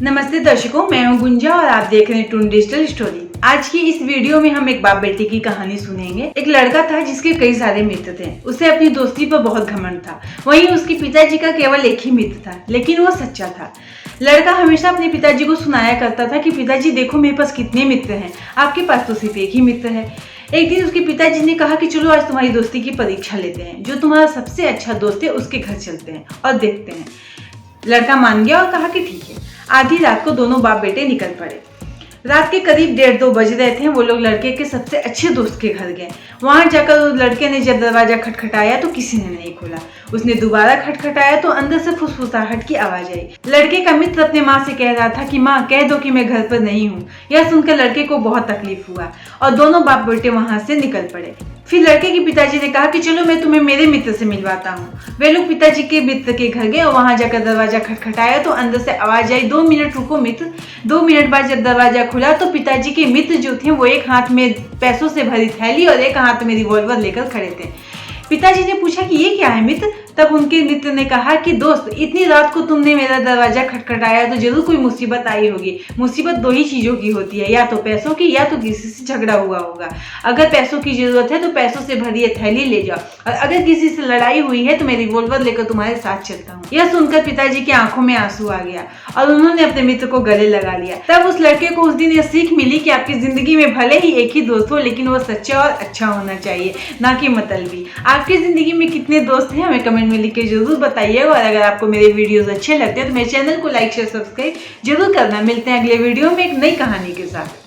नमस्ते दर्शकों, मैं हूं गुंजा और आप देख रहे हैं टून डिजिटल स्टोरी। आज की इस वीडियो में हम एक बाप बेटी की कहानी सुनेंगे। एक लड़का था जिसके कई सारे मित्र थे। उसे अपनी दोस्ती पर बहुत घमंड था। वहीं उसके पिताजी का केवल एक ही मित्र था, लेकिन वो सच्चा था। लड़का हमेशा अपने पिताजी को सुनाया करता था कि पिताजी देखो मेरे पास कितने मित्र हैं, आपके पास तो सिर्फ एक ही मित्र है। एक दिन उसके पिताजी ने कहा कि चलो आज तुम्हारी दोस्ती की परीक्षा लेते हैं, जो तुम्हारा सबसे अच्छा दोस्त है उसके घर चलते हैं और देखते हैं। लड़का मान गया और कहा कि ठीक है। आधी रात को दोनों बाप बेटे निकल पड़े। रात के करीब 1:30-2 बज रहे थे। वो लोग लड़के के सबसे अच्छे दोस्त के घर गए। वहां जाकर उस लड़के ने जब दरवाजा खटखटाया तो किसी ने नहीं खोला। उसने दोबारा खटखटाया तो अंदर से फुसफुसाहट की आवाज आई। लड़के का मित्र अपने माँ से कह रहा था कि माँ कह दो कि मैं घर पर नहीं हूँ। यह सुनकर लड़के को बहुत तकलीफ हुआ और दोनों बाप बेटे वहां से निकल पड़े। फिर लड़के के पिताजी ने कहा कि चलो मैं तुम्हें मेरे मित्र से मिलवाता हूँ। वे लोग पिताजी के मित्र के घर गए और वहां जाकर दरवाजा खटखटाया तो अंदर से आवाज आई, 2 मिनट रुको मित्र। 2 मिनट बाद जब दरवाजा खुला तो पिताजी के मित्र जो थे वो एक हाथ में पैसों से भरी थैली और एक हाथ में रिवॉल्वर लेकर खड़े थे। पिताजी ने पूछा कि ये क्या है मित्र? तब उनके मित्र ने कहा कि दोस्त, इतनी रात को तुमने मेरा दरवाजा खटखटाया तो जरूर कोई मुसीबत आई होगी। मुसीबत 2 ही चीजों की होती है, या तो पैसों की या तो किसी से झगड़ा हुआ होगा। अगर पैसों की जरूरत है तो पैसों से भरी ये थैली ले जाओ, और अगर किसी से लड़ाई हुई है तो मैं रिवॉल्वर लेकर तुम्हारे साथ चलता हूँ। यह सुनकर पिताजी की आंखों में आंसू आ गया और उन्होंने अपने मित्र को गले लगा लिया। तब उस लड़के को उस दिन यह सीख मिली कि आपकी जिंदगी में भले ही एक ही दोस्त हो, लेकिन वो सच्चा और अच्छा होना चाहिए, ना कि मतलबी। आपकी जिंदगी में कितने दोस्त हैं हमें कमेंट में लिख के जरूर बताइए। और अगर आपको मेरे वीडियोस अच्छे लगते हैं तो मेरे चैनल को लाइक शेयर सब्सक्राइब जरूर करना। मिलते हैं अगले वीडियो में एक नई कहानी के साथ।